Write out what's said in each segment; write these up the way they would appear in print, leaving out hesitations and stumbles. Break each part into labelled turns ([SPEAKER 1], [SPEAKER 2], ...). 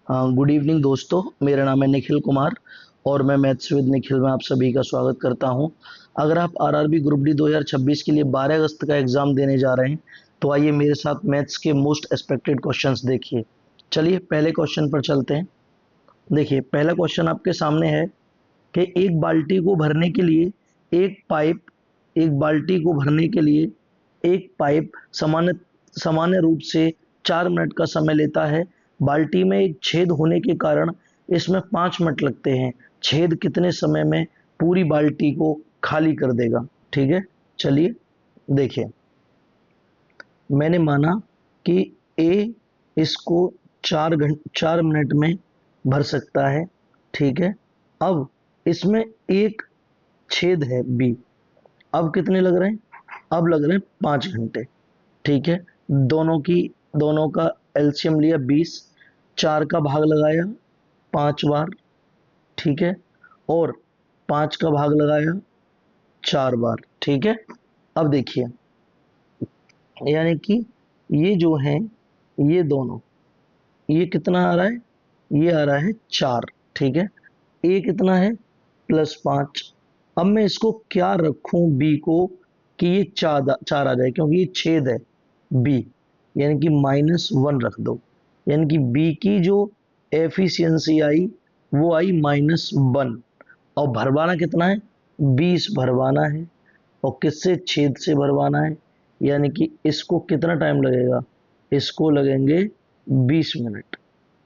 [SPEAKER 1] Good evening दोस्तों। मेरा नाम है निखिल कुमार और मैं मैथ्स विद निखिल में आप सभी का स्वागत करता हूं। अगर आप आरआरबी ग्रुप डी 2026 के लिए 12 अगस्त का एग्जाम देने जा रहे हैं तो आइए मेरे साथ मैथ्स के मोस्ट एक्सपेक्टेड क्वेश्चंस देखिए। चलिए पहले क्वेश्चन पर चलते हैं। देखिए पहला क्वेश्चन आपके सामने है कि एक बाल्टी को भरने के लिए एक पाइप सामान्य सामान्य रूप से 4 मिनट का समय लेता है। बाल्टी में एक छेद होने के कारण इसमें 5 मिनट लगते हैं। छेद कितने समय में पूरी बाल्टी को खाली कर देगा? ठीक है, चलिए देखिए। मैंने माना कि ए इसको 4 मिनट में भर सकता है। ठीक है, अब इसमें एक छेद है बी। अब कितने लग रहे हैं? अब लग रहे हैं 5 घंटे। ठीक है, दोनों का एलसीएम लिया 20, 4 का भाग लगाया 5 बार। ठीक है, और 5 का भाग लगाया 4 बार। ठीक है, अब देखिए यानी कि ये जो है ये दोनों, ये कितना आ रहा है? ये आ रहा है 4। ठीक है, ए कितना है? +5। अब मैं इसको क्या रखूं बी को कि ये 4 आ जाए, क्योंकि ये छेद है बी, यानी कि -1 रख दो। यानी कि बी की जो एफिशिएंसी आई वो आई -1। और भरवाना कितना है? 20 भरवाना है। और किससे? छेद से भरवाना है। यानी कि इसको कितना टाइम लगेगा? इसको लगेंगे 20 मिनट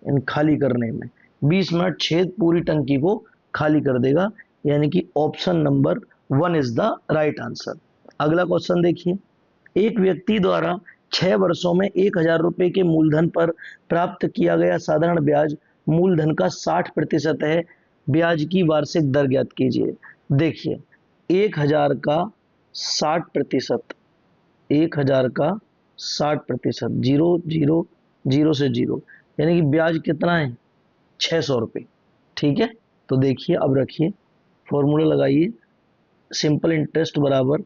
[SPEAKER 1] इन खाली करने में। 20 मिनट छेद पूरी टंकी को खाली कर देगा। यानी कि option number 1 is the right answer. अगला क्वेश्चन देखिए। एक व्यक्ति द्वारा 6 वर्षों में 1,000 रुपए के मूलधन पर प्राप्त किया गया साधारण ब्याज मूलधन का 60% है। ब्याज की वार्षिक दर ज्ञात कीजिए। देखिए 1,000 का 60%, 1,000 का 60%, 0 से 0, यानी कि ब्याज कितना है? 600 रुपये। ठीक है, तो देखिए अब रखिए, फॉर्मूला लगाइए। सिंपल इंटरेस्ट बराबर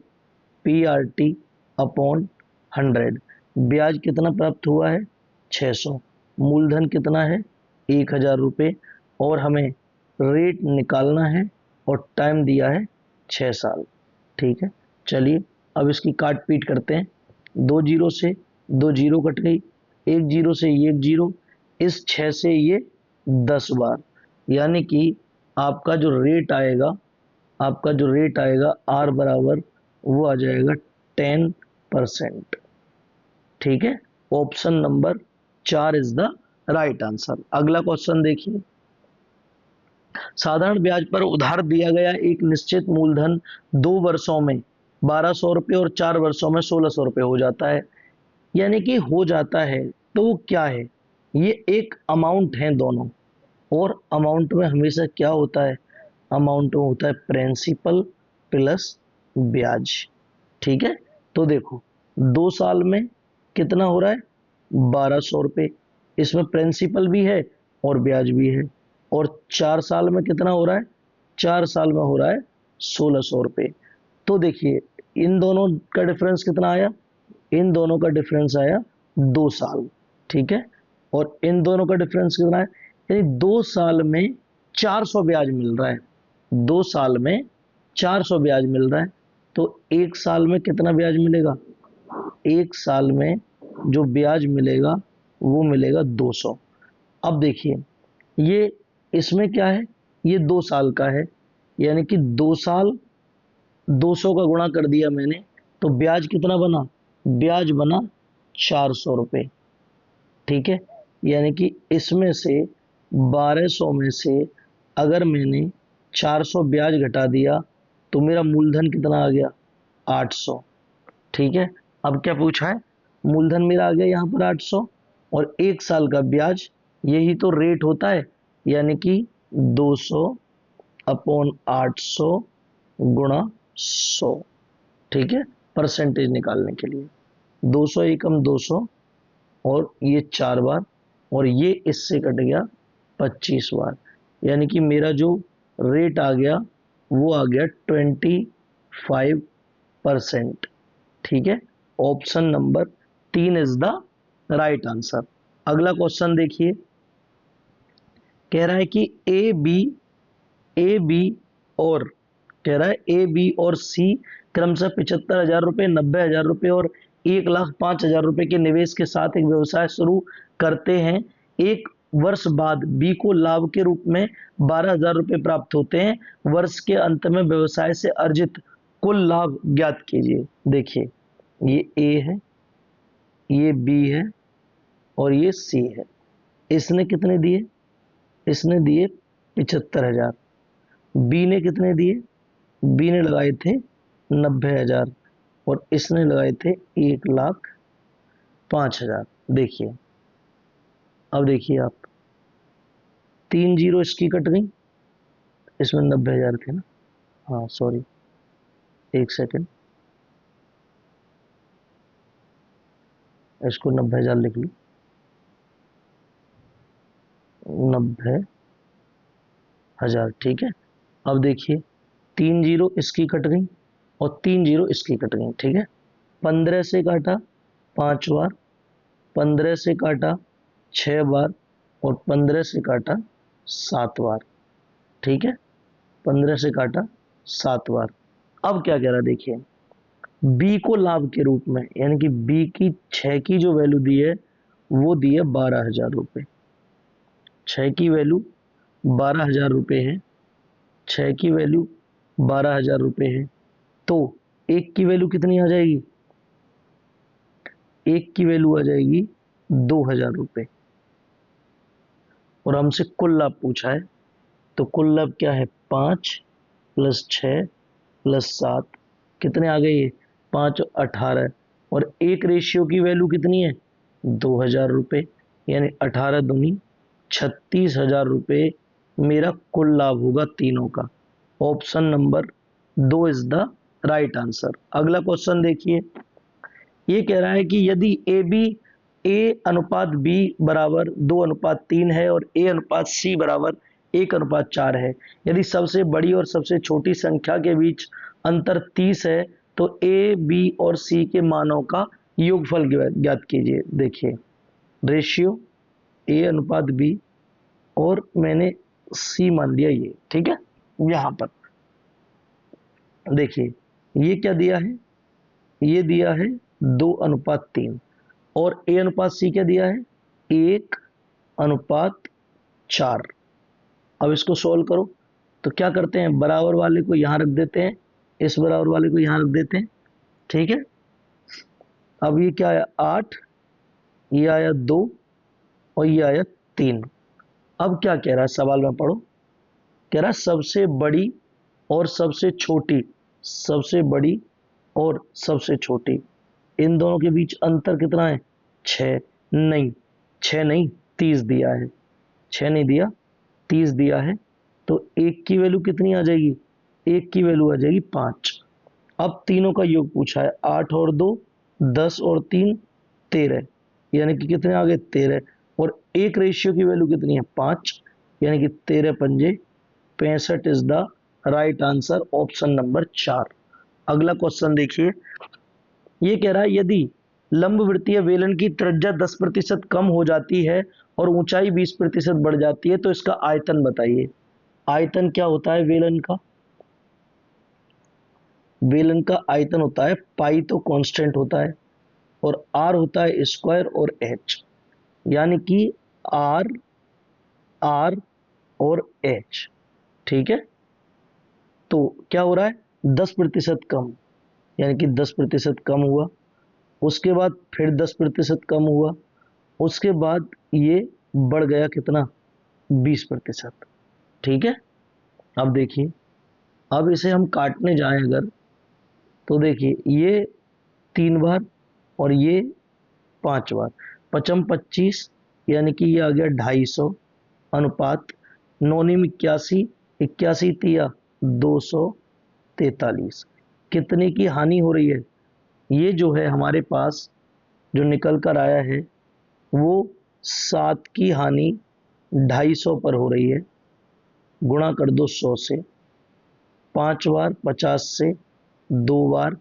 [SPEAKER 1] PRT अपॉन 100। ब्याज कितना प्राप्त हुआ है? 600। मूलधन कितना है? 1,000 रुपये। और हमें रेट निकालना है और टाइम दिया है 6 साल। ठीक है, चलिए अब इसकी काट पीट करते हैं। 2 जीरो से 2 जीरो कट गई, 1 जीरो से 1 जीरो, इस 6 से ये 10 बार। यानी कि आपका जो रेट आएगा आपका जो रेट आएगा आर बराबर वो आ जाएगा 10%। ठीक है, option number 4 is the right answer. अगला क्वेश्चन देखिए। साधारण ब्याज पर उधार दिया गया एक निश्चित मूलधन 2 वर्षों में 1,200 रुपये और 4 वर्षों में 1,600 रुपये हो जाता है। यानी कि हो जाता है तो वो क्या है? ये एक अमाउंट है दोनों, और अमाउंट में हमेशा क्या होता है? अमाउंट में होता है प्रिंसिपल प्लस ब्याज। ठीक है, तो देखो 2 साल में कितना हो रहा है? 1,200 रुपये। इसमें प्रिंसिपल भी है और ब्याज भी है। और 4 साल में कितना हो रहा है? 4 साल में हो रहा है 1,600 रुपये। तो देखिए इन दोनों का डिफरेंस कितना आया? इन दोनों का डिफरेंस आया 2 साल। ठीक है, और इन दोनों का डिफरेंस कितना है? यानी 2 साल में 400 ब्याज मिल रहा है। 2 साल में 400 ब्याज मिल रहा है। तो 1 साल में कितना ब्याज मिलेगा? 1 साल में जो ब्याज मिलेगा वो मिलेगा 200। अब देखिए ये इसमें क्या है? ये 2 साल का है, यानी कि 2 साल 200 का गुणा कर दिया मैंने, तो ब्याज कितना बना? ब्याज बना 400 रुपये। ठीक है, यानी कि इसमें से 1,200 में से अगर मैंने 400 ब्याज घटा दिया तो मेरा मूलधन कितना आ गया? 800। ठीक है, अब क्या पूछा है? मूलधन मेरा आ गया यहाँ पर 800, और 1 साल का ब्याज, यही तो रेट होता है। यानी कि 200 अपॉन 800 गुणा 100। ठीक है, परसेंटेज निकालने के लिए 200 एकम 200, और ये 4 बार, और ये इससे कट गया 25 बार। यानी कि मेरा जो रेट आ गया वो आ गया 25%। ठीक है, option number 3 is the right answer. अगला क्वेश्चन देखिए। कह रहा है कि ए बी और कह रहा है ए बी और सी क्रमशः 75,000 रुपये, 90,000 रुपये और 1,05,000 रुपये के निवेश के साथ एक व्यवसाय शुरू करते हैं। एक वर्ष बाद बी को लाभ के रूप में 12,000 रुपये प्राप्त होते हैं। वर्ष के अंत में व्यवसाय से अर्जित कुल लाभ ज्ञात कीजिए। देखिए, ये ए है, ये बी है और ये सी है। इसने कितने दिए? इसने दिए 75,000। बी ने कितने दिए? बी ने लगाए थे 90,000 और इसने लगाए थे 1,05,000। देखिए, अब देखिए आप, 3 जीरो इसकी कट गई, इसमें 90,000 थे ना। हाँ सॉरी, एक सेकेंड, इसको 90,000 लिख ली, 90,000, ठीक है। अब देखिए, 3 जीरो इसकी कट गई और 3 जीरो इसकी कट गई, ठीक है। 15 से काटा 5 बार, 15 से काटा 6 बार और 15 से काटा 7 बार, ठीक है। 15 से काटा 7 बार। अब क्या कह रहा है, देखिए, बी को लाभ के रूप में, यानी कि बी की 6 की जो वैल्यू दी है वो दी है 12,000 रुपये। 6 की वैल्यू 12,000 रुपये है, 6 की वैल्यू 12,000 रुपये है। तो एक की वैल्यू कितनी आ जाएगी? एक की वैल्यू आ जाएगी 2,000 रुपये। और हमसे कुल लाभ पूछा है, तो कुल लाभ क्या है? 5 + 6 + 7, कितने आ गए ये? 5 और 18। और एक रेशियो की वैल्यू कितनी है? 2,000 रुपये, यानी 18 दूनी 36,000 रुपये मेरा कुल लाभ होगा तीनों का। Option number 2 is the right answer. अगला क्वेश्चन देखिए, ये कह रहा है कि यदि ए अनुपात बी बराबर 2:3 है और ए अनुपात सी बराबर 1:4 है, यदि सबसे बड़ी और सबसे छोटी संख्या के बीच अंतर 30 है, तो ए बी और सी के मानों का योगफल ज्ञात कीजिए। देखिए, रेशियो A/B और मैंने सी मान लिया ये, ठीक है। यहां पर देखिए, ये क्या दिया है? ये दिया है 2:3 और A/C क्या दिया है? 1:4। अब इसको सोल्व करो, तो क्या करते हैं, बराबर वाले को यहां रख देते हैं, इस बराबर वाले को यहां रख देते हैं, ठीक है। अब ये क्या आया? 8, ये आया 2 और ये आया 3। अब क्या कह रहा है सवाल में पढ़ो, कह रहा है सबसे बड़ी और सबसे छोटी, सबसे बड़ी और सबसे छोटी, इन दोनों के बीच अंतर कितना है? 6। नहीं, 6 नहीं, 30 दिया है। 6 नहीं दिया, 30 दिया है। तो एक की वैल्यू कितनी आ जाएगी? एक की वैल्यू आ जाएगी 5। अब तीनों का योग पूछा है, 8 और 2 10 और 3 13, यानी कि कितने आ गए? 13। और एक रेशियो की वैल्यू कितनी है? 5, यानी कि 13 पंजे 65 is the right answer, option number 4। अगला क्वेश्चन देखिए, ये कह रहा है यदि लंबवृत्तीय बेलन की त्रिज्या 10% कम हो जाती है और ऊंचाई 20% बढ़ जाती है, तो इसका आयतन बताइए। आयतन क्या होता है बेलन का? बेलन का आयतन होता है पाई, तो कांस्टेंट होता है, और आर होता है स्क्वायर और एच, यानी कि आर और एच, ठीक है। तो क्या हो रहा है? 10% कम, यानी कि 10% कम हुआ, उसके बाद फिर 10% कम हुआ, उसके बाद ये बढ़ गया कितना? 20%, ठीक है। अब देखिए, अब इसे हम काटने जाएं अगर, तो देखिए, ये 3 बार और ये 5 बार, 55 25, यानी कि ये आ गया 250 अनुपात 9 × 81, 81 तिया 243। कितने की हानि हो रही है? ये जो है हमारे पास जो निकल कर आया है वो 7 की हानि 250 पर हो रही है। गुणा कर दो 100 से, 5 बार 50 से 2 बार,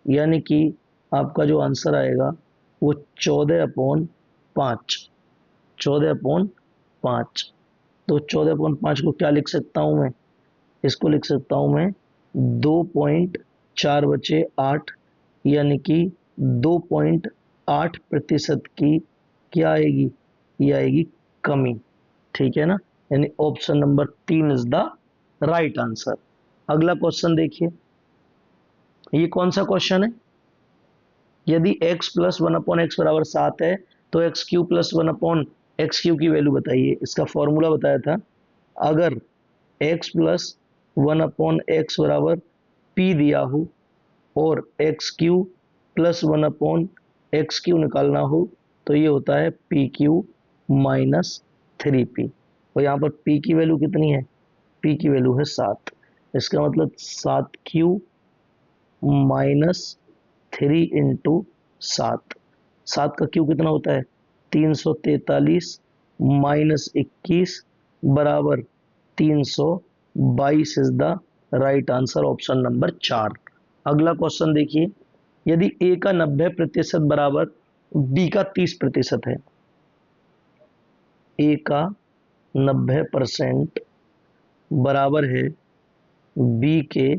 [SPEAKER 1] यानी कि आपका जो आंसर आएगा वो 14/5, 14/5। तो 14/5 को क्या लिख सकता हूँ मैं? इसको लिख सकता हूँ मैं 2.4/8, यानी कि 2.8% की क्या आएगी? ये आएगी कमी। ठीक है ना? यानी option number 3 is the right answer. अगला क्वेश्चन देखिए, ये कौन सा क्वेश्चन है? यदि x प्लस 1/x बराबर 7 है तो x Q plus 1/x Q की वैल्यू बताइए। इसका फॉर्मूला बताया था, अगर x प्लस 1/x बराबर p दिया हो और x Q plus 1/x Q निकालना हो तो ये होता है पी क्यू माइनस 3p। और यहाँ पर p की वैल्यू कितनी है? p की वैल्यू है 7। इसका मतलब 7q माइनस 3 × 7। 7 का क्यू कितना होता है? 343 माइनस 21 बराबर 322 is the right answer, option number 4। अगला क्वेश्चन देखिए, यदि a का 90% बराबर b का 30% है, a का 90% बराबर है b के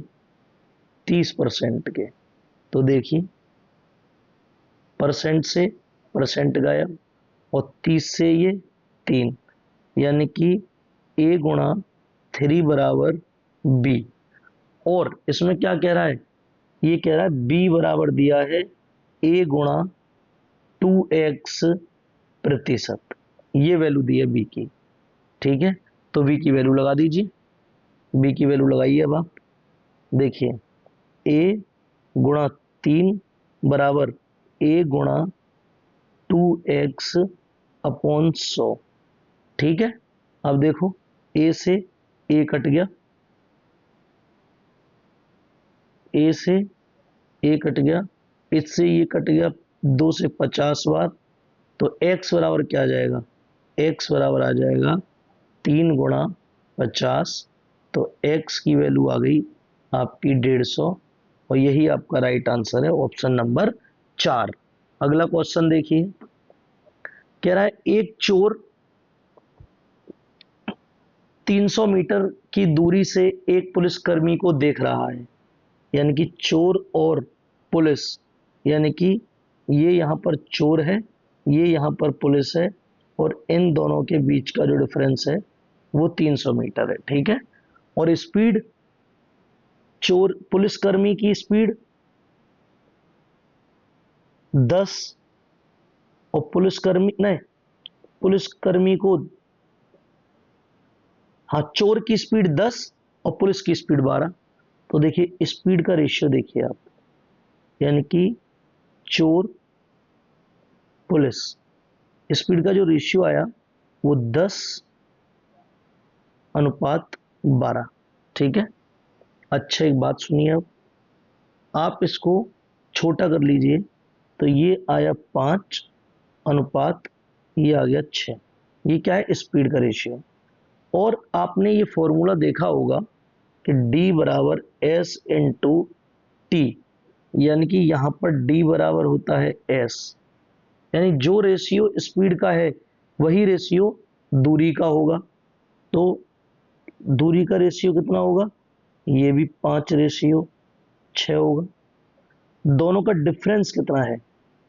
[SPEAKER 1] 30% के, तो देखिए परसेंट से परसेंट गायब और 30 से ये 3, यानी कि a गुणा 3 बराबर b। और इसमें क्या कह रहा है? ये कह रहा है b बराबर दिया है a गुणा 2x%, ये वैल्यू दी है b की। ठीक है, तो b की वैल्यू लगा दीजिए। b की वैल्यू लगाइए। अब आप देखिए a गुणा 3 बराबर a गुणा 2x/100। ठीक है, अब देखो a से a कट गया, a से a कट गया, इससे ये कट गया 2 से 50 बार, तो x बराबर क्या आ जाएगा? x बराबर आ जाएगा 3 गुणा 50, तो x की वैल्यू आ गई आपकी 150, और यही आपका राइट आंसर है, ऑप्शन नंबर 4। अगला क्वेश्चन देखिए, कह रहा है एक चोर 300 मीटर की दूरी से एक पुलिसकर्मी को देख रहा है, यानी कि चोर और पुलिस, यानी कि ये यहाँ पर चोर है, ये यहाँ पर पुलिस है, और इन दोनों के बीच का जो डिफरेंस है वो 300 मीटर है। ठीक है, और स्पीड, चोर पुलिसकर्मी की स्पीड 10 और पुलिसकर्मी नहीं, पुलिसकर्मी को, हाँ, चोर की स्पीड 10 और पुलिस की स्पीड 12। तो देखिए स्पीड का रेशियो देखिए आप, यानी कि चोर पुलिस, स्पीड का जो रेशियो आया वो 10:12। ठीक है, अच्छा एक बात सुनिए, अब आप इसको छोटा कर लीजिए, तो ये आया 5 अनुपात ये आ गया 6। ये क्या है? स्पीड का रेशियो। और आपने ये फॉर्मूला देखा होगा कि d बराबर s इंटू टी, यानी कि यहाँ पर d बराबर होता है s, यानी जो रेशियो स्पीड का है वही रेशियो दूरी का होगा। तो दूरी का रेशियो कितना होगा? ये भी 5:6 होगा। दोनों का डिफरेंस कितना है?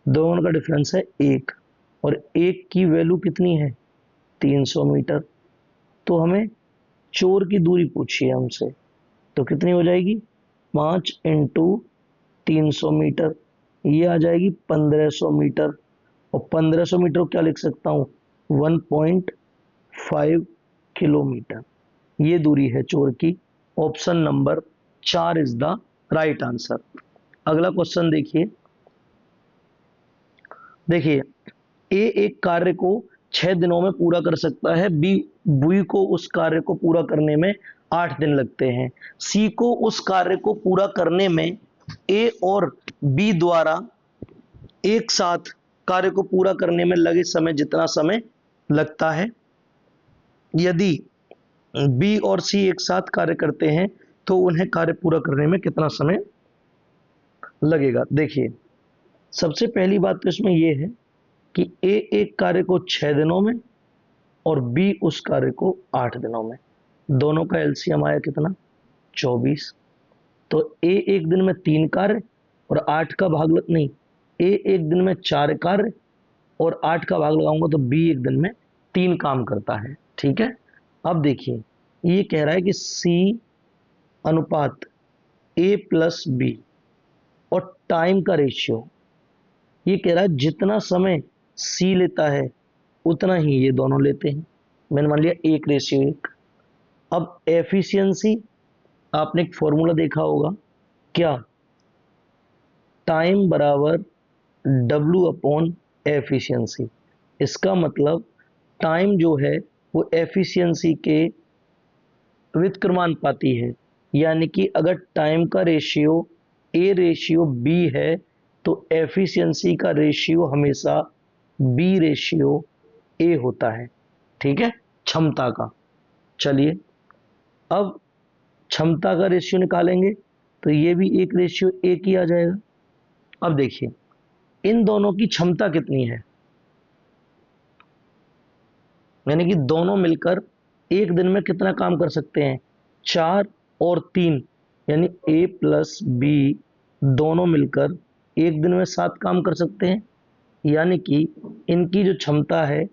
[SPEAKER 1] दोनों का डिफरेंस है 1, और 1 की वैल्यू कितनी है? 300 मीटर। तो हमें चोर की दूरी पूछी है हमसे, तो कितनी हो जाएगी? 5 × 300 मीटर, ये आ जाएगी 1500 मीटर। और 1500 मीटर को क्या लिख सकता हूँ? 1.5 किलोमीटर। ये दूरी है चोर की। Option number 4 is the right answer. अगला क्वेश्चन देखिए, देखिए ए एक कार्य को 6 दिनों में पूरा कर सकता है, बी को उस कार्य को पूरा करने में 8 दिन लगते हैं, सी को उस कार्य को पूरा करने में ए और बी द्वारा एक साथ कार्य को पूरा करने में लगे समय जितना समय लगता है। यदि बी और सी एक साथ कार्य करते हैं तो उन्हें कार्य पूरा करने में कितना समय लगेगा? देखिए सबसे पहली बात तो इसमें यह है कि ए एक कार्य को 6 दिनों में और बी उस कार्य को 8 दिनों में। दोनों का एलसीएम आया कितना? 24। तो ए एक दिन में 3 कार्य और 8 का भाग नहीं, ए एक दिन में 4 कार्य और 8 का भाग लगाऊंगा तो बी एक दिन में 3 काम करता है। ठीक है, अब देखिए ये कह रहा है कि सी अनुपात ए प्लस बी और टाइम का रेशियो, ये कह रहा है जितना समय सी लेता है उतना ही ये दोनों लेते हैं। मैंने मान लिया 1:1। अब एफिशिएंसी, आपने एक फॉर्मूला देखा होगा क्या? टाइम बराबर W अपॉन एफिशिएंसी। इसका मतलब टाइम जो है वो एफिशिएंसी के व्युत्क्रमानुपाती है, यानी कि अगर टाइम का रेशियो ए रेशियो बी है तो एफिशिएंसी का रेशियो हमेशा बी रेशियो ए होता है। ठीक है, क्षमता का। चलिए अब क्षमता का रेशियो निकालेंगे तो ये भी 1:1 ही आ जाएगा। अब देखिए इन दोनों की क्षमता कितनी है, यानी कि दोनों मिलकर एक दिन में कितना काम कर सकते हैं? 4 और 3, यानी ए प्लस बी दोनों मिलकर एक दिन में 7 काम कर सकते हैं। यानी कि इनकी जो क्षमता है,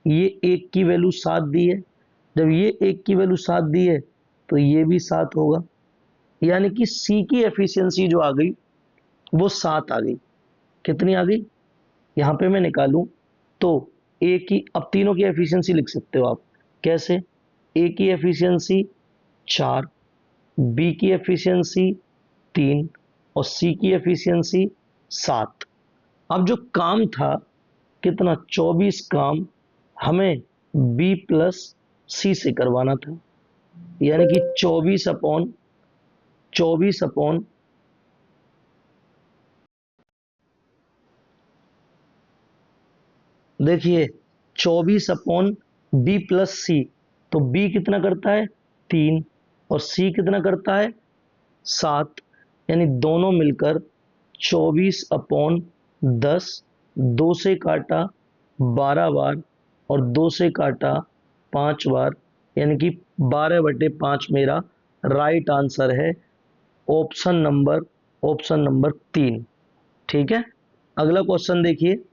[SPEAKER 1] ये एक की वैल्यू 7 दी है, जब ये एक की वैल्यू 7 दी है तो ये भी 7 होगा। यानी कि सी की एफिशिएंसी जो आ गई वो 7 आ गई। कितनी आ गई? यहां पे मैं निकालूं तो ए की, अब तीनों की एफिशिएंसी लिख सकते हो आप। कैसे? ए की एफिशिएंसी 4, बी की एफिशिएंसी 3 और सी की एफिशिएंसी 7। अब जो काम था कितना? 24 काम हमें बी प्लस सी से करवाना था, यानी कि 24/24 देखिए 24/बी प्लस सी। तो बी कितना करता है? 3 और सी कितना करता है? 7। यानी दोनों मिलकर 24/10। 2 से काटा 12 बार और 2 से काटा 5 बार, यानी कि 12/5 मेरा राइट आंसर है। Option number 3। ठीक है, अगला क्वेश्चन देखिए।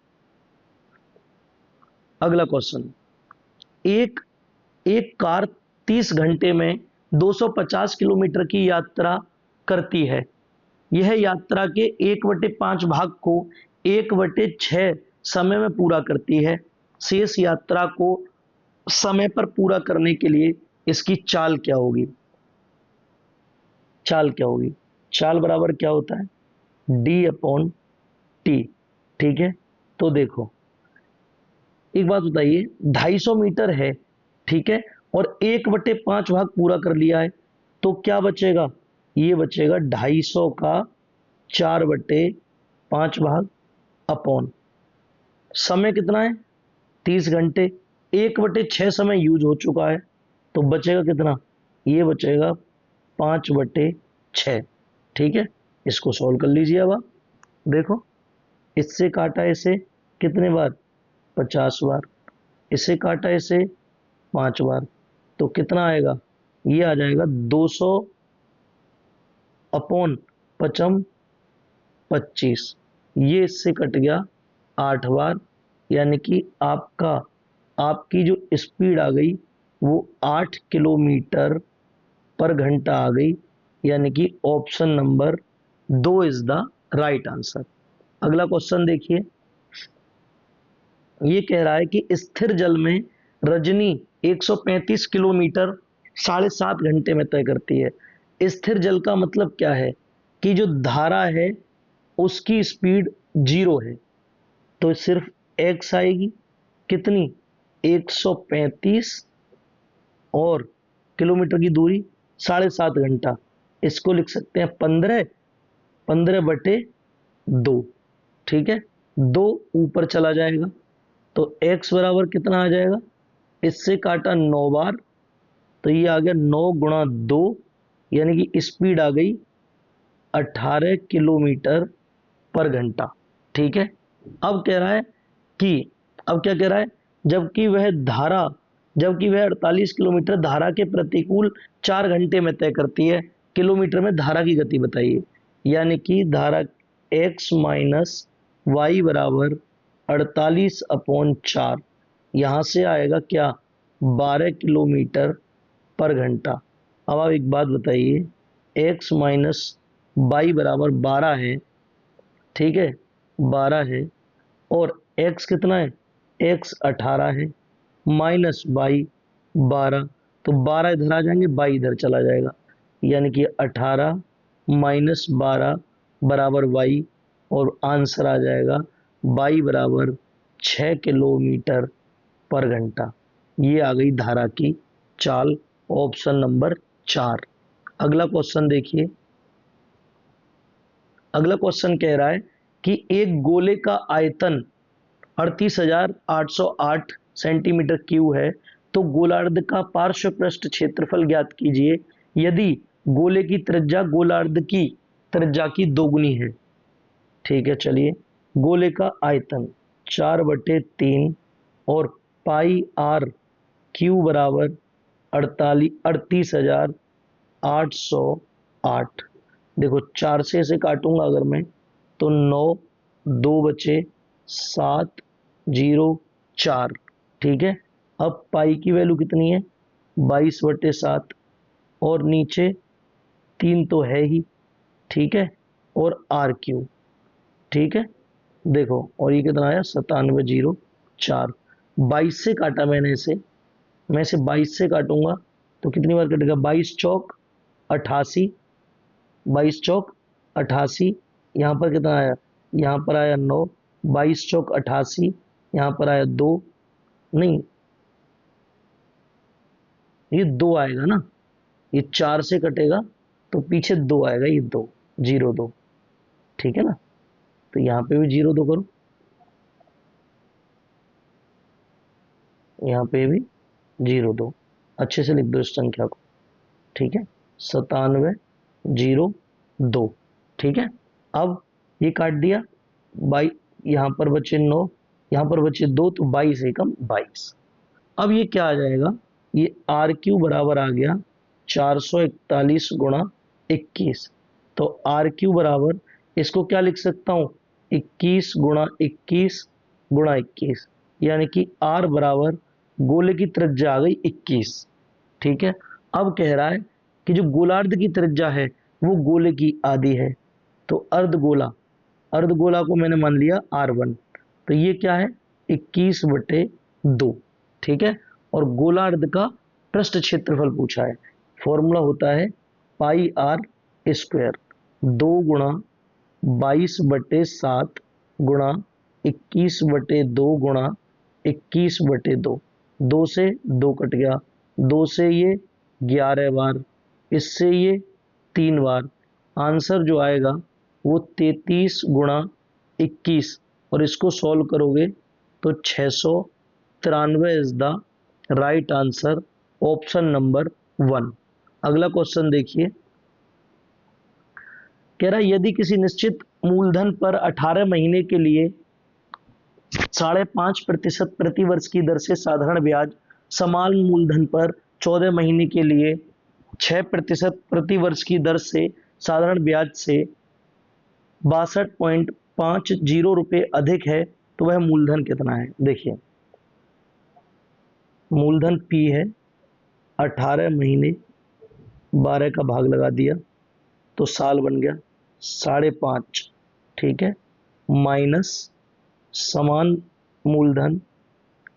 [SPEAKER 1] अगला क्वेश्चन, एक एक कार 30 घंटे में 250 किलोमीटर की यात्रा करती है। यह यात्रा के 1/5 भाग को 1/6 समय में पूरा करती है। शेष यात्रा को समय पर पूरा करने के लिए इसकी चाल क्या होगी? चाल क्या होगी? चाल बराबर क्या होता है? D/T। ठीक है, तो देखो एक बात बताइए, 250 मीटर है, ठीक है, और 1/5 भाग पूरा कर लिया है, तो क्या बचेगा? ये बचेगा 250 का 4/5 भाग अपॉन समय कितना है? 30 घंटे। 1/6 समय यूज हो चुका है, तो बचेगा कितना? ये बचेगा 5/6। ठीक है, इसको सॉल्व कर लीजिए। अब आप देखो, इससे काटा इसे कितने बार? 50 बार। इसे काटा इसे 5 बार, तो कितना आएगा? ये आ जाएगा 200 अपॉन 25। ये इससे कट गया 8 बार, यानी कि आपकी जो स्पीड आ गई वो 8 किलोमीटर पर घंटा आ गई, यानी कि option number 2 is the right answer. अगला क्वेश्चन देखिए। ये कह रहा है कि स्थिर जल में रजनी 135 किलोमीटर 7.5 घंटे में तय करती है। स्थिर जल का मतलब क्या है? कि जो धारा है उसकी स्पीड 0 है, तो सिर्फ एक्स आएगी। कितनी? 135 और किलोमीटर की दूरी 7.5 घंटा। इसको लिख सकते हैं 15/2। ठीक है, 2 ऊपर चला जाएगा तो x बराबर कितना आ जाएगा? इससे काटा 9 बार, तो ये आ गया 9 × 2, यानी कि स्पीड आ गई 18 किलोमीटर पर घंटा। ठीक है, अब कह रहा है कि, अब क्या कह रहा है? जबकि वह धारा जबकि वह 48 किलोमीटर धारा के प्रतिकूल 4 घंटे में तय करती है। किलोमीटर में धारा की गति बताइए। यानी कि धारा x माइनस वाई बराबर 48/4, यहां से आएगा क्या, 12 किलोमीटर पर घंटा। अब आप एक बात बताइए, x माइनस वाई बराबर 12 है, ठीक है, 12 है, और x कितना है, x 18 है, माइनस बाई 12, तो 12 इधर आ जाएंगे, बाई इधर चला जाएगा, यानी कि 18 माइनस 12 बराबर वाई, और आंसर आ जाएगा वाई बराबर 6 किलोमीटर पर घंटा। ये आ गई धारा की चाल, ऑप्शन नंबर 4। अगला क्वेश्चन देखिए। अगला क्वेश्चन कह रहा है कि एक गोले का आयतन 38,808 सेंटीमीटर क्यूब है, तो गोलार्ध का पार्श्व पृष्ठ क्षेत्रफल ज्ञात कीजिए यदि गोले की त्रिज्या गोलार्ध की त्रिज्या की दोगुनी है। ठीक है, चलिए, गोले का आयतन 4/3 और पाई आर क्यू बराबर 38,808। देखो, 4 से इसे काटूंगा अगर मैं, तो 9, 2 बचे 7, 0, 4। ठीक है, अब पाई की वैल्यू कितनी है, 22/7, और नीचे 3 तो है ही, ठीक है, और आर क्यू, ठीक है। देखो, और ये कितना आया, 97/04। 22 से काटा मैंने इसे, मैं इसे 22 से काटूंगा तो कितनी बार कटेगा, 22 चौक 88, 22 चौक 88, यहाँ पर कितना आया, यहाँ पर आया 9, 22 चौक 88, यहाँ पर आया 2, नहीं, ये 2 आएगा ना, ये 4 से कटेगा तो पीछे 2 आएगा, ये 2, 0 2, ठीक है ना। तो यहाँ पे भी 0 2 करो, यहाँ पे भी 0 2, अच्छे से लिख दो इस संख्या को, ठीक है, 97/02, ठीक है। अब ये काट दिया, बाई, यहाँ पर बचे 9, यहाँ पर बचे 2, तो 22 एकम 22। अब ये क्या आ जाएगा, ये आर क्यू बराबर आ गया 441 गुणा 21। तो आर क्यू बराबर, इसको क्या लिख सकता हूँ, 21 गुणा 21 गुणा 21, यानी कि आर बराबर गोले की त्रिज्या आ गई 21। ठीक है, अब कह रहा है कि जो गोलार्ध की त्रिज्या है वो गोले की आधी है, तो अर्धगोला, अर्धगोला को मैंने मान लिया R1, तो ये क्या है, 21/2, ठीक है। और गोलार्ध का पृष्ठ क्षेत्रफल पूछा है, फॉर्मूला होता है पाई आर स्क्वायर, 2 गुणा 22/7 गुणा 21/2 गुणा 21/2, 2 से 2 कट गया, 2 से ये 11 बार, इससे ये 3 बार, आंसर जो आएगा वो 33 गुणा 21, और इसको सॉल्व करोगे तो 693 is the right answer, option number 1। अगला क्वेश्चन देखिए, कह रहा है यदि किसी निश्चित मूलधन पर 18 महीने के लिए 5.5% प्रति वर्ष की दर से साधारण ब्याज, समान मूलधन पर 14 महीने के लिए 6% प्रति वर्ष की दर से साधारण ब्याज से 62.50 रुपये अधिक है, तो वह मूलधन कितना है। देखिए, मूलधन P है, 18 महीने, 12 का भाग लगा दिया तो साल बन गया 5.5, ठीक है, माइनस समान मूलधन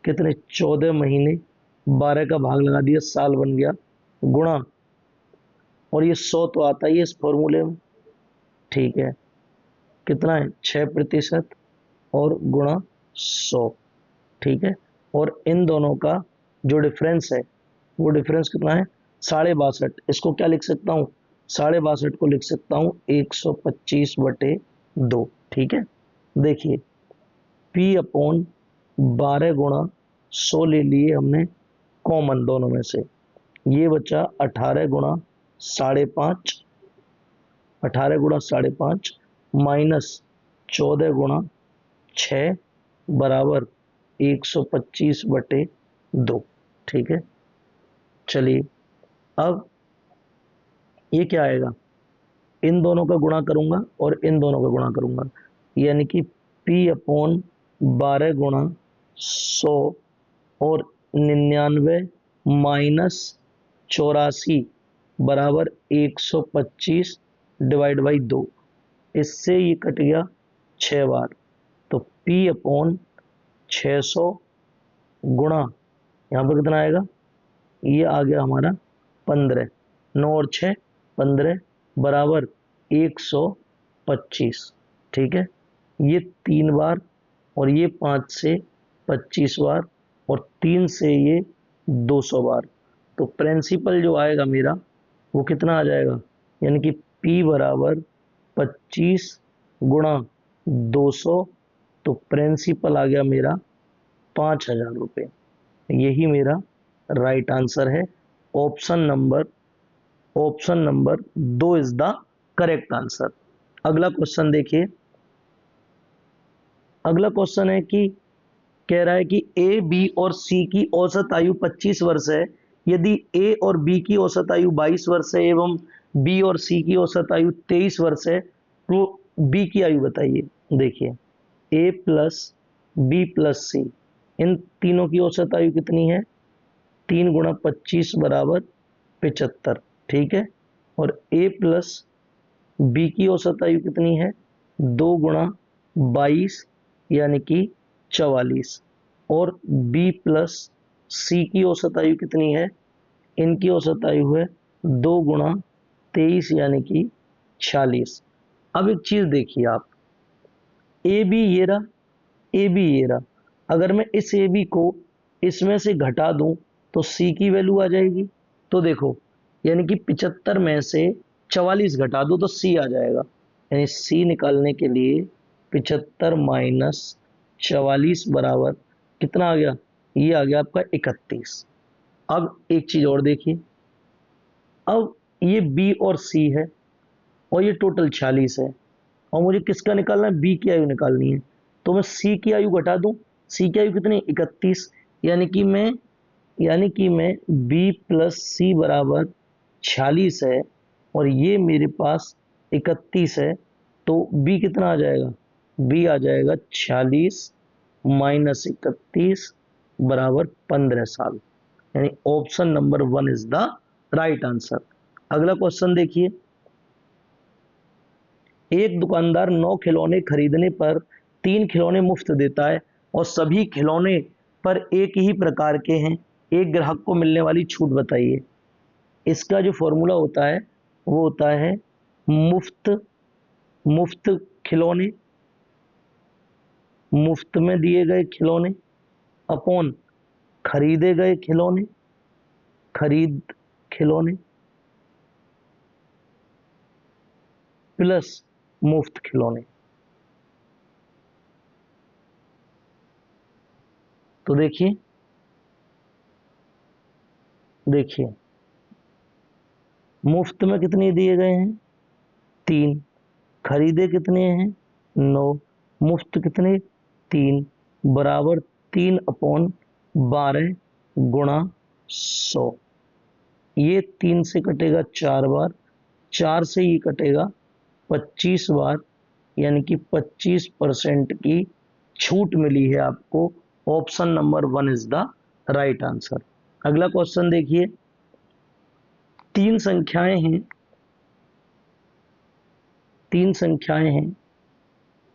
[SPEAKER 1] कितने, 14 महीने, 12 का भाग लगा दिया, साल बन गया, गुणा, और ये 100 तो आता ही है इस फॉर्मूले में, ठीक है, कितना है 6% और गुणा 100, ठीक है। और इन दोनों का जो डिफरेंस है वो डिफरेंस कितना है, 62.5। इसको क्या लिख सकता हूँ, 62.5 को लिख सकता हूँ 125/2, ठीक है। देखिए, P/12 गुणा 100 ले लिए हमने कॉमन दोनों में से, ये बचा 18 गुणा 5.5, 18 गुणा 5.5 माइनस 14 गुणा 6 बराबर 125/2, ठीक है, चलिए अब ये क्या आएगा, इन दोनों का गुणा करूंगा और इन दोनों का गुणा करूंगा, यानी कि P/12 गुणा 100 और 99 माइनस 84 बराबर 125 डिवाइड बाई 2। इससे ये कट गया 6 बार, तो P/600 गुणा यहाँ पर कितना आएगा, ये आ गया हमारा 15, 9 और 6 15 बराबर 125। ठीक है, ये 3 बार और ये 5 से 25 बार और 3 से ये 200 बार। तो प्रिंसिपल जो आएगा मेरा वो कितना आ जाएगा, यानी कि P बराबर 25 गुणा 200, तो प्रिंसिपल आ गया मेरा 5,000 रुपये। यही मेरा राइट आंसर है। Option number 2 is the correct answer. अगला क्वेश्चन देखिए, अगला क्वेश्चन है कि कह रहा है कि ए, बी और सी की औसत आयु 25 वर्ष है। यदि ए और बी की औसत आयु 22 वर्ष है एवं बी और सी की औसत आयु 23 वर्ष है, तो बी की आयु बताइए। देखिए, ए प्लस बी प्लस सी, इन तीनों की औसत आयु कितनी है, 3 गुणा 25 बराबर 75। ठीक है, और ए प्लस बी की औसत आयु कितनी है, 2 गुणा 22 यानी कि 44, और बी प्लस सी की औसत आयु कितनी है, इनकी औसत आयु है 2 गुणा 23 यानी कि 46। अब एक चीज देखिए आप, ए बी ये रहा, ए बी ये रहा, अगर मैं इस ए बी को इसमें से घटा दूं तो सी की वैल्यू आ जाएगी। तो देखो, यानी कि 75 में से 44 घटा दो तो सी आ जाएगा, यानी सी निकालने के लिए 75 माइनस 44 बराबर कितना आ गया, ये आ गया आपका 31। अब एक चीज और देखिए, अब ये बी और सी है और ये टोटल 46 है, और मुझे किसका निकालना है, बी की आयु निकालनी है। तो मैं सी की आयु घटा दूं, सी की आयु कितनी, 31, यानी कि मैं बी प्लस सी बराबर 46 है और ये मेरे पास 31 है, तो बी कितना आ जाएगा, बी आ जाएगा 46 माइनस 31 बराबर 15 साल, यानी option number 1 is the right answer. अगला क्वेश्चन देखिए, एक दुकानदार 9 खिलौने खरीदने पर 3 खिलौने मुफ्त देता है और सभी खिलौने पर एक ही प्रकार के हैं। एक ग्राहक को मिलने वाली छूट बताइए। इसका जो फॉर्मूला होता है वो होता है मुफ्त मुफ्त खिलौने, मुफ्त में दिए गए खिलौने अपॉन खरीदे गए खिलौने, खरीद खिलौने प्लस मुफ्त खिलौने। तो देखिए मुफ्त में कितने दिए गए हैं, 3, खरीदे कितने हैं, 9, मुफ्त कितने, 3 बराबर 3 अपॉन 12 गुणा 100। ये 3 से कटेगा 4 बार, 4 से ये कटेगा 25 बार, यानी कि 25% की छूट मिली है आपको। Option number 1 is the right answer. अगला क्वेश्चन देखिए, तीन संख्याएं हैं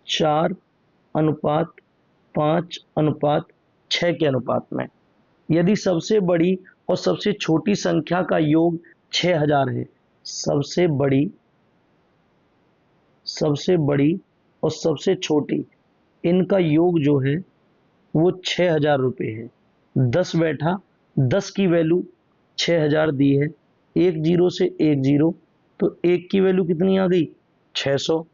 [SPEAKER 1] 4:5:6 के अनुपात में। यदि सबसे बड़ी और सबसे छोटी संख्या का योग 6000 है, सबसे बड़ी और सबसे छोटी इनका योग जो है वो 6000 रुपये है। 10 बैठा, 10 की वैल्यू 6000 दी है, एक जीरो से एक जीरो, तो एक की वैल्यू कितनी आ गई, 600।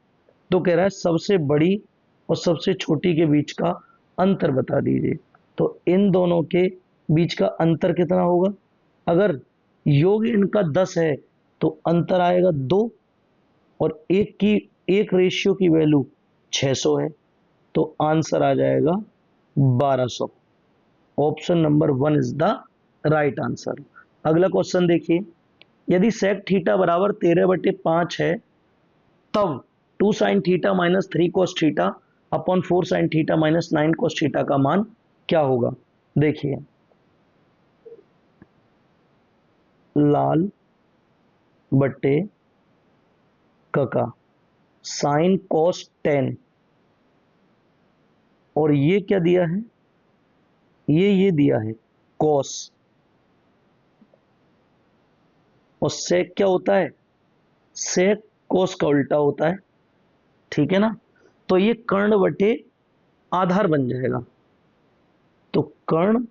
[SPEAKER 1] तो कह रहा है सबसे बड़ी और सबसे छोटी के बीच का अंतर बता दीजिए। तो इन दोनों के बीच का अंतर कितना होगा, अगर योग इनका 10 है तो अंतर आएगा 2, और एक रेशियो की वैल्यू 600 है, तो आंसर आ जाएगा 1200। Option number 1 is the right answer. अगला क्वेश्चन देखिए, यदि सेक थीटा बराबर 13/5 है तब 2 sine theta minus 3 cos theta upon 4 sine theta minus 9 cos theta का मान क्या होगा। देखिए, लाल बट्टे कका साइन कोस 10 और ये क्या दिया है, ये दिया है कोस, और सेक क्या होता है, सेक कोस का उल्टा होता है, ठीक है ना। तो ये कर्ण बटे आधार बन जाएगा। तो कर्ण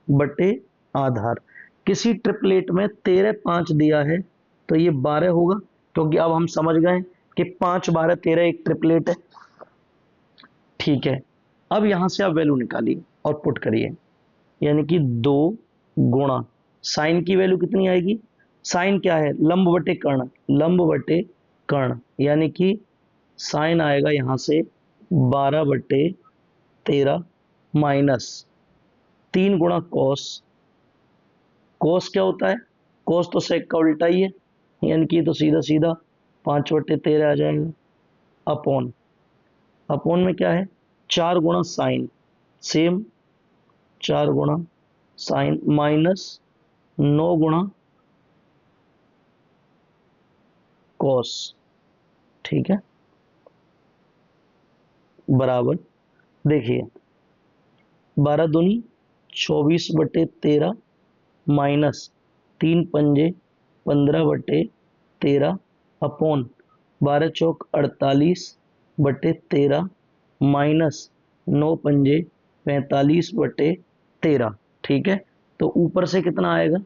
[SPEAKER 1] बटे आधार, किसी ट्रिपलेट में 13 5 दिया है तो ये 12 होगा, क्योंकि अब हम समझ गए कि 5 12 13 एक ट्रिपलेट है, ठीक है। अब यहां से आप वैल्यू निकालिए और पुट करिए, यानी कि 2 गुणा साइन की वैल्यू कितनी आएगी, साइन क्या है, लंब बटे कर्ण, लंब बटे कर्ण, यानी कि साइन आएगा यहां से 12/13 माइनस 3 गुणा कॉस, कॉस क्या होता है, कॉस तो सेक का उल्टा ही है, यानी कि तो सीधा सीधा 5/13 आ जाएगा, अपॉन, अपॉन में क्या है 4 गुणा साइन, सेम 4 गुणा साइन माइनस 9 गुणा कॉस, ठीक है, बराबर, देखिए 12 दूनी 24/13 माइनस 3 पंजे 15/13 अपॉन 12 चौक 48/13 माइनस 9 पंजे 45/13, ठीक है। तो ऊपर से कितना आएगा,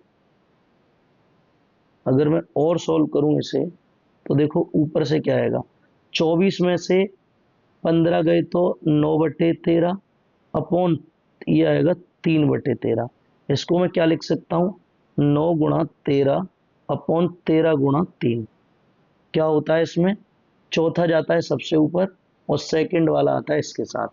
[SPEAKER 1] अगर मैं और सॉल्व करूं इसे तो देखो ऊपर से क्या आएगा, 24 में से 15 गए तो 9/13 अपॉन ये आएगा 3/13, इसको मैं क्या लिख सकता हूं, 9 गुणा 13 अपॉन 13 गुणा 3, क्या होता है इसमें, चौथा जाता है सबसे ऊपर और सेकंड वाला आता है इसके साथ,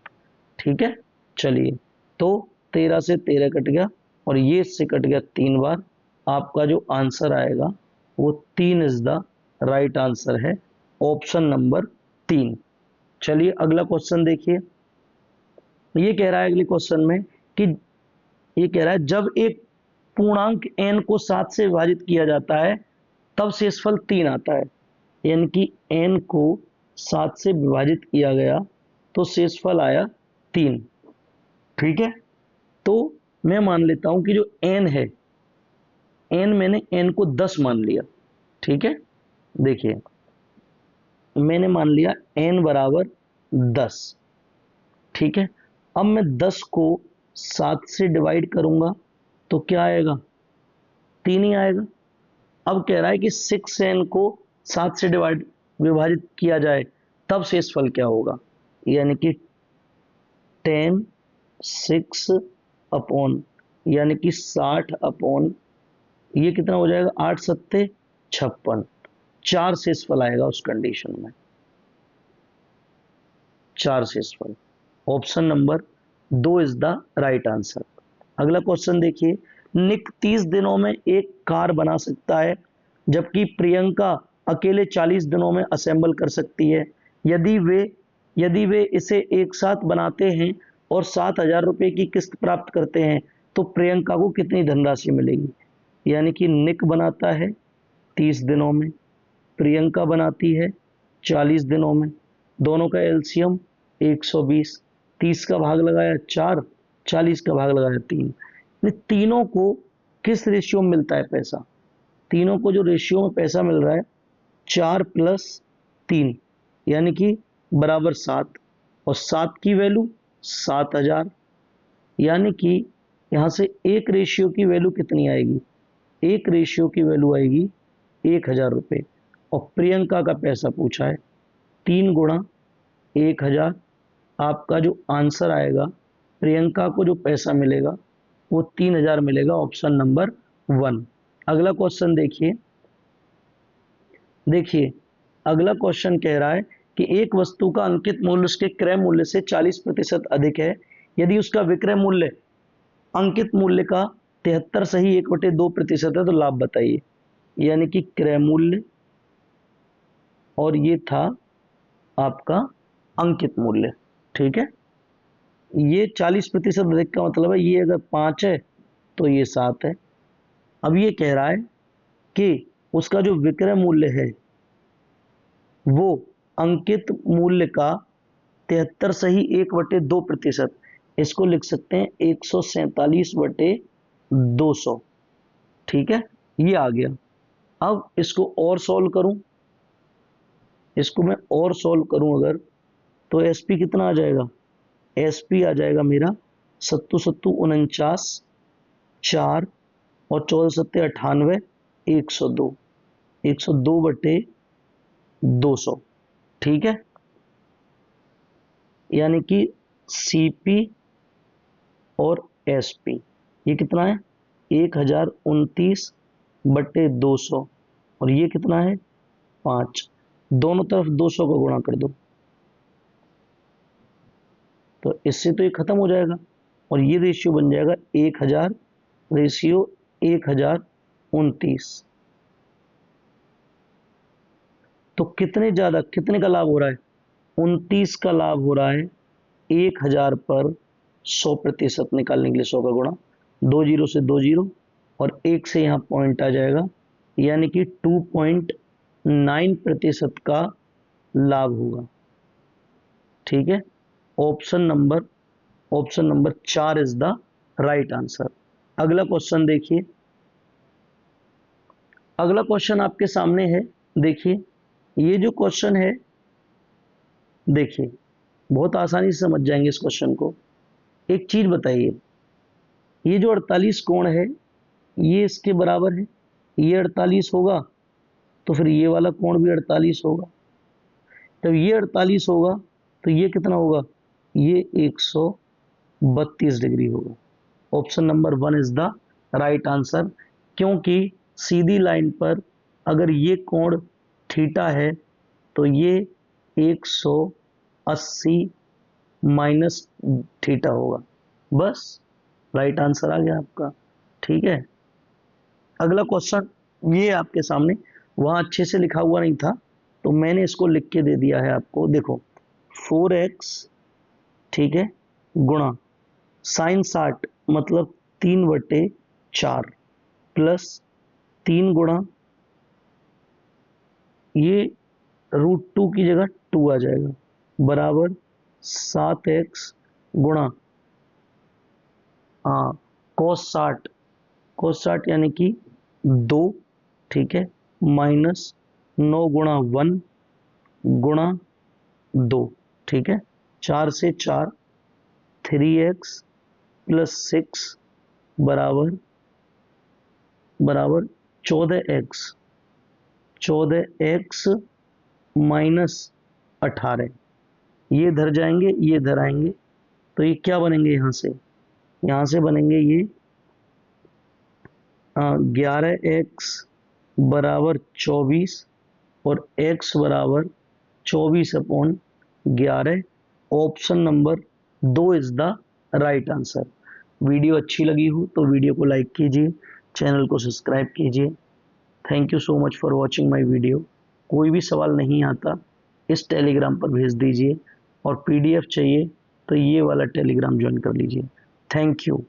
[SPEAKER 1] ठीक है। चलिए, तो 13 से 13 कट गया और ये इससे कट गया 3 बार, आपका जो आंसर आएगा वो 3 इज द राइट आंसर है, ऑप्शन नंबर 3। चलिए अगला क्वेश्चन देखिए, ये कह रहा है अगले क्वेश्चन में कि ये कह रहा है जब एक पूर्णांक n को 7 से विभाजित किया जाता है तब शेषफल 3 आता है, यानी कि n को 7 से विभाजित किया गया तो शेषफल आया 3, ठीक है। तो मैं मान लेता हूं कि जो n है, n मैंने n को 10 मान लिया, ठीक है। देखिए मैंने मान लिया n बराबर 10, ठीक है। अब मैं 10 को 7 से डिवाइड करूंगा तो क्या आएगा, 3 ही आएगा। अब कह रहा है कि 6n को 7 से विभाजित किया जाए तब शेषफल क्या होगा, यानी कि 10 6 अपॉन, यानी कि 60 अपॉन, ये कितना हो जाएगा 8 सत्ते 56, 4 शेषफल आएगा उस कंडीशन में, 4 शेषफल, option number 2 is the right answer. अगला क्वेश्चन देखिए, निक 30 दिनों में एक कार बना सकता है जबकि प्रियंका अकेले 40 दिनों में असेंबल कर सकती है। यदि वे इसे एक साथ बनाते हैं और 7,000 रुपये की किस्त प्राप्त करते हैं तो प्रियंका को कितनी धनराशि मिलेगी। यानी कि निक बनाता है 30 दिनों में, प्रियंका बनाती है 40 दिनों में, दोनों का एलसीएम 120, 30 का भाग लगाया 4, 40 का भाग लगाया 3, तीनों को किस रेशियो में मिलता है पैसा, तीनों को जो रेशियो में पैसा मिल रहा है 4 + 3 यानी कि बराबर 7, और 7 की वैल्यू 7,000, यानी कि यहां से एक रेशियो की वैल्यू कितनी आएगी, एक रेशियो की वैल्यू आएगी 1,000 रुपये, और प्रियंका का पैसा पूछा है 3 गुणा 1,000, आपका जो आंसर आएगा प्रियंका को जो पैसा मिलेगा वो 3,000 मिलेगा, ऑप्शन नंबर 1। अगला क्वेश्चन देखिए अगला क्वेश्चन कह रहा है कि एक वस्तु का अंकित मूल्य उसके क्रय मूल्य से 40% अधिक है, यदि उसका विक्रय मूल्य अंकित मूल्य का 73 सही 1/2% है, तो लाभ बताइए। यानी कि क्रय मूल्य और ये था आपका अंकित मूल्य। ठीक है, ये 40% अधिक का मतलब है ये अगर 5 है तो ये 7 है। अब ये कह रहा है कि उसका जो विक्रय मूल्य है वो अंकित मूल्य का 73 सही 1/2%, इसको लिख सकते हैं 147/200। ठीक है, ये आ गया। अब इसको और सॉल्व करूं, इसको मैं और सॉल्व करूं अगर, तो एसपी कितना आ जाएगा, एसपी आ जाएगा मेरा 7 7 49 4 और 14 7 98 102, 102/200। ठीक है, यानी कि सीपी और एसपी ये कितना है 1029/200 और ये कितना है 5। दोनों तरफ 200 को गुणा कर दो तो इससे तो ये खत्म हो जाएगा और ये रेशियो बन जाएगा 1000 रेशियो 1029। तो कितने ज्यादा, कितने का लाभ हो रहा है, 29 का लाभ हो रहा है 1000 पर 100% निकालने के लिए 100 का गुणा, 2 जीरो से 2 जीरो और 1 से यहाँ पॉइंट आ जाएगा, यानी कि 2.9% का लाभ होगा। ठीक है, option number 4 is the right answer. अगला क्वेश्चन देखिए, अगला क्वेश्चन आपके सामने है। देखिए ये जो क्वेश्चन है, देखिए बहुत आसानी से समझ जाएंगे इस क्वेश्चन को। एक चीज बताइए, ये जो 48 कोण है ये इसके बराबर है, ये 48 होगा तो फिर ये वाला कोण भी 48 होगा। जब ये 48 होगा तो ये कितना होगा, ये 132 डिग्री होगा। Option number 1 is the right answer, क्योंकि सीधी लाइन पर अगर ये कोण थीटा है तो ये 180 माइनस थीटा होगा। बस राइट आंसर आ गया आपका। ठीक है, अगला क्वेश्चन ये आपके सामने, वहां अच्छे से लिखा हुआ नहीं था तो मैंने इसको लिख के दे दिया है आपको। देखो 4x, ठीक है, गुणा साइन 60 मतलब 3/4 प्लस 3 गुणा ये √2 की जगह 2 आ जाएगा बराबर 7x गुणा cos 60 यानी कि 2, ठीक है, माइनस 9 गुणा 1 गुणा 2, ठीक है, 4 से 4 3x प्लस 6 बराबर 14x, 14x माइनस 18। ये धर जाएंगे ये धर आएंगे तो ये क्या बनेंगे, यहाँ से बनेंगे ये 11x बराबर 24 और x बराबर 24/11। Option number 2 is the right answer. Video अच्छी लगी हो तो वीडियो को लाइक कीजिए, चैनल को सब्सक्राइब कीजिए। Thank you so much for watching my video. कोई भी सवाल नहीं आता इस टेलीग्राम पर भेज दीजिए और पीडीएफ चाहिए तो ये वाला टेलीग्राम ज्वाइन कर लीजिए। Thank you.